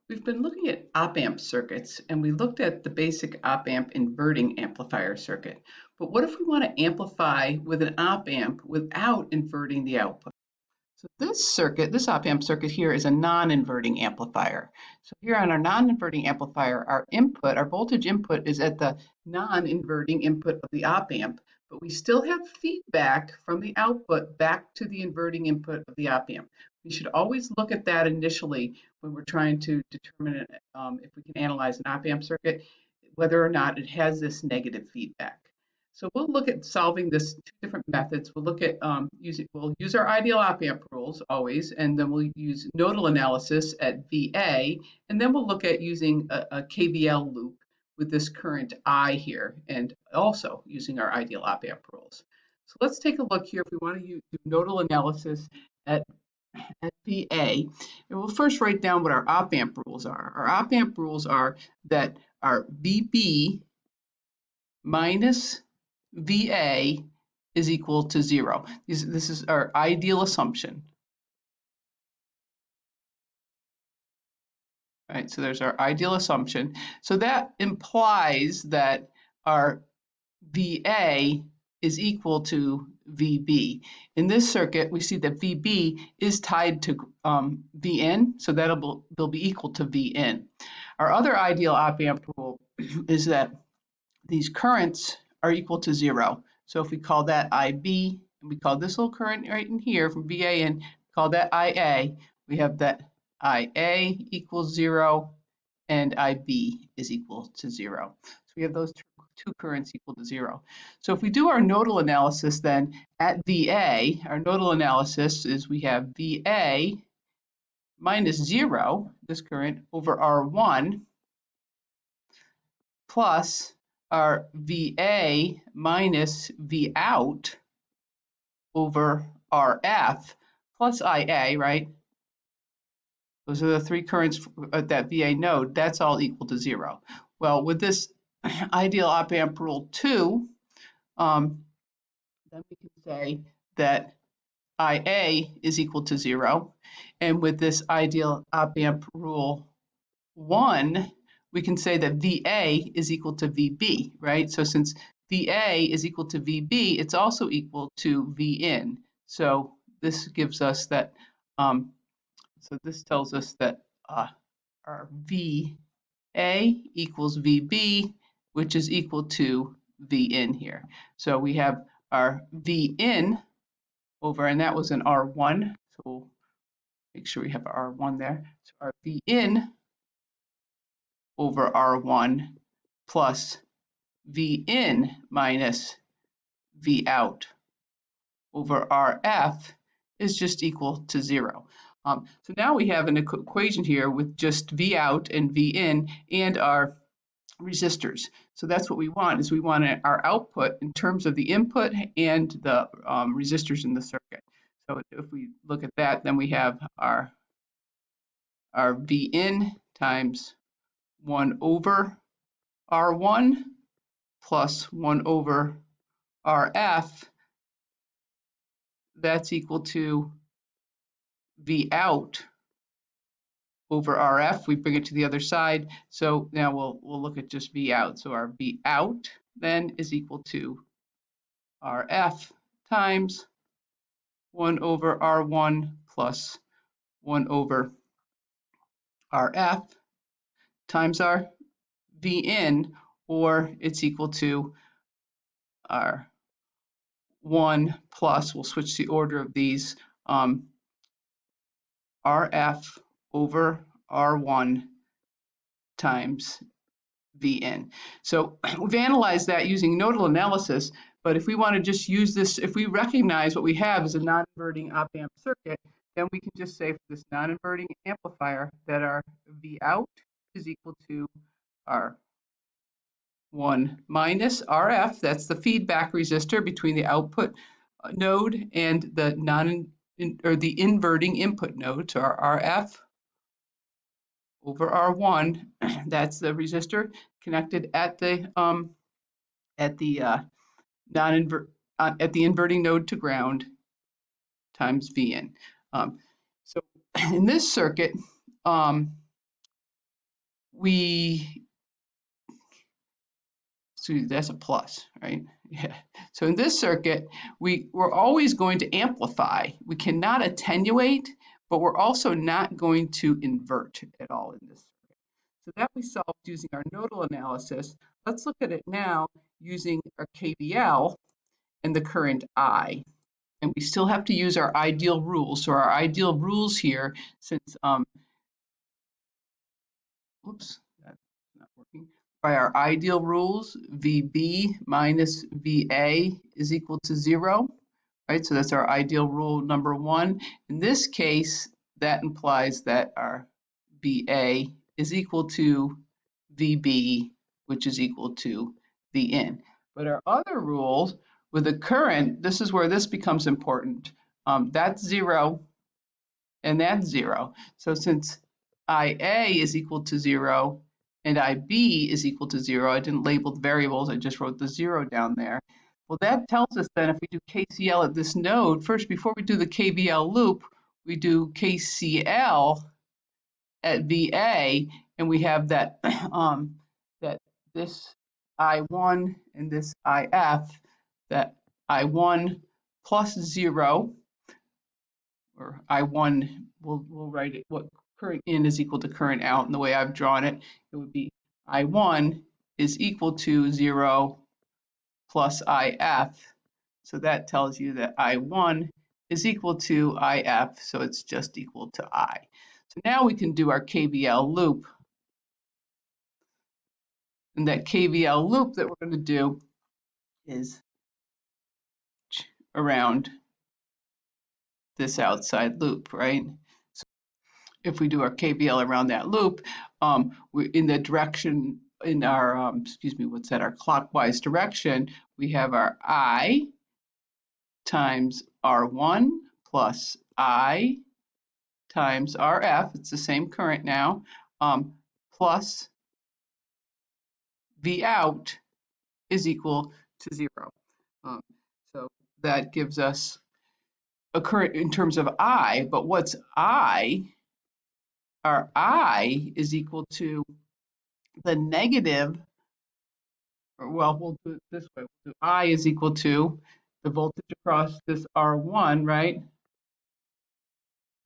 We've been looking at op-amp circuits, and we looked at the basic op-amp inverting amplifier circuit. But what if we want to amplify with an op-amp without inverting the output? So this circuit, this op-amp circuit here is a non-inverting amplifier. So here on our non-inverting amplifier, our input, our voltage input is at the non-inverting input of the op-amp, but we still have feedback from the output back to the inverting input of the op-amp. We should always look at that initially when we're trying to determine if we can analyze an op-amp circuit, whether or not it has this negative feedback. So we'll look at solving this two different methods. We'll look at we'll use our ideal op-amp rules always, and then we'll use nodal analysis at VA, and then we'll look at using a KVL loop with this current I here, and also using our ideal op-amp rules. So let's take a look here if we want to do nodal analysis at VA. And we'll first write down what our op-amp rules are. Our op-amp rules are that our VB minus VA is equal to 0. This is our ideal assumption. Right, so there's our ideal assumption. So that implies that our VA is equal to VB. In this circuit, we see that VB is tied to VN, so they'll be equal to VN. Our other ideal op-amp rule is that these currents are equal to 0. So if we call that IB, and we call this little current right in here from VAN, call that IA, we have that IA equals 0 and IB is equal to 0. So we have those two currents equal to 0. So if we do our nodal analysis then at VA, our nodal analysis is we have VA minus 0, this current, over R1 plus our VA minus V out over RF plus IA, right? Those are the three currents at that VA node. That's all equal to 0. Well, with this ideal op-amp rule 2, then we can say that IA is equal to 0. And with this ideal op-amp rule 1, we can say that VA is equal to VB, right? So since VA is equal to VB, it's also equal to VN. So this gives us that, so this tells us that our VA equals VB, which is equal to VN here. So we have our VN over, and that was an R1, so we'll make sure we have R1 there. So our VN over R1 plus Vn minus V out over Rf is just equal to 0. So now we have an equation here with just V out and Vn and our resistors. So that's what we want, is we want our output in terms of the input and the resistors in the circuit. So if we look at that, then we have our Vn times 1 over R1 plus 1 over Rf, that's equal to V out over Rf. We bring it to the other side. So now we'll look at just V out. So our V out then is equal to Rf times 1 over R1 plus 1 over Rf times our Vn, or it's equal to our 1 plus, we'll switch the order of these, Rf over R1 times Vn. So we've analyzed that using nodal analysis, but if we want to just use this, if we recognize what we have as a non-inverting op-amp circuit, then we can just say for this non-inverting amplifier that our V out is equal to our 1 minus Rf, that's the feedback resistor between the output node and the the inverting input node, so our Rf over R1, that's the resistor connected at the inverting node to ground times Vn. So in this circuit, so that's a plus, right? Yeah. So in this circuit, we're always going to amplify. We cannot attenuate, but we're also not going to invert at all in this circuit. So that we solved using our nodal analysis. Let's look at it now using our KVL and the current I. And we still have to use our ideal rules. So our ideal rules here, since oops, that's not working. By our ideal rules, VB minus VA is equal to 0, right? So that's our ideal rule number 1. In this case, that implies that our VA is equal to VB, which is equal to VN. But our other rules with the current, this is where this becomes important. That's 0 and that's 0. So since IA is equal to 0 and IB is equal to 0, I didn't label the variables, I just wrote the 0 down there. Well, that tells us then if we do KCL at this node, first before we do the KVL loop, we do KCL at VA, and we have that that this I1 and this IF, that I1 plus 0, or I1, we'll write it, what current in is equal to current out, and the way I've drawn it, it would be I1 is equal to 0 plus IF. So that tells you that I1 is equal to IF, so it's just equal to I. So now we can do our KVL loop. And that KVL loop that we're going to do is around this outside loop, right? So if we do our KVL around that loop, we're in the direction, in our, what's that, our clockwise direction, we have our I times R1 plus I times RF, it's the same current now, plus V out is equal to 0. So that gives us a current in terms of I, but what's I? Our I is equal to the negative, or well, we'll do it this way. We'll do I is equal to the voltage across this R1, right?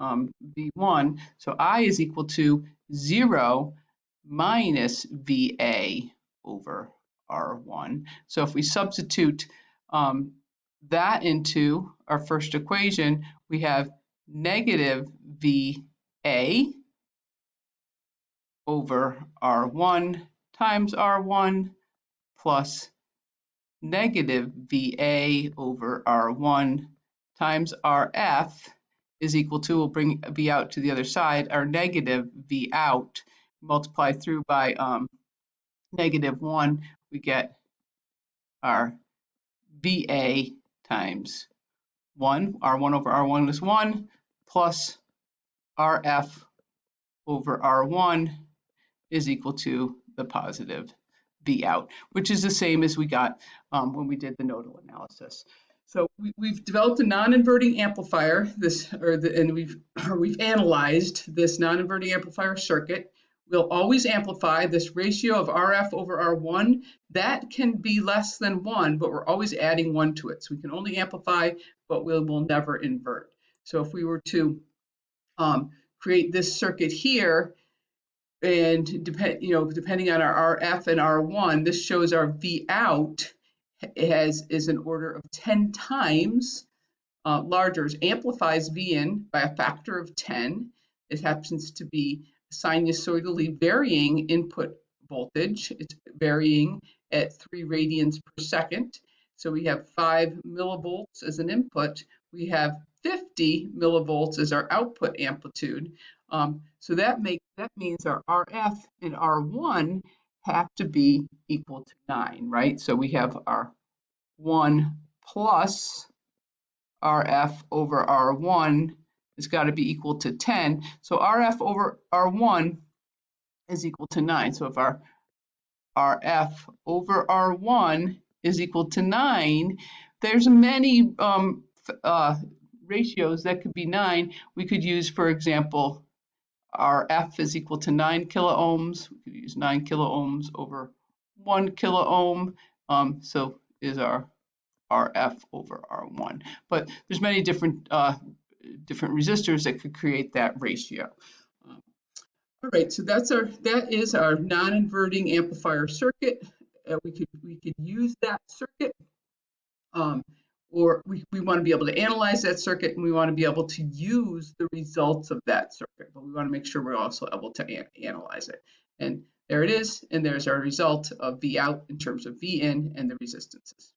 V1. So I is equal to 0 minus VA over R1. So if we substitute that into our first equation, we have negative VA over R1 times R1 plus negative VA over R1 times RF is equal to, we'll bring V out to the other side, our negative V out, multiply through by -1, we get our VA times 1, R1 over R1 is 1, plus RF over R1 is equal to the positive V out, which is the same as we got when we did the nodal analysis. So we've developed a non-inverting amplifier, and we've analyzed this non-inverting amplifier circuit. We'll always amplify. This ratio of RF over R1, that can be less than 1, but we're always adding 1 to it. So we can only amplify, but we will never invert. So if we were to create this circuit here, and depending on our RF and R1, this shows our V out is an order of 10 times larger. It amplifies V in by a factor of 10. It happens to be sinusoidally varying input voltage. It's varying at 3 radians per second. So we have 5 millivolts as an input. We have 50 millivolts as our output amplitude. So that means our RF and R1 have to be equal to 9, right? So we have our 1 plus RF over R1 has got to be equal to 10. So RF over R1 is equal to 9. So if our RF over R1 is equal to 9, there's many ratios that could be 9. We could use, for example, RF is equal to 9 kiloohms. We could use 9 kiloohms over 1 kiloohm. So is our RF over R1. But there's many different resistors that could create that ratio. All right, so that is our non-inverting amplifier circuit. We could use that circuit, or we want to be able to analyze that circuit, and we want to be able to use the results of that circuit. But we want to make sure we're also able to analyze it. And there it is, and there's our result of V out in terms of V in and the resistances.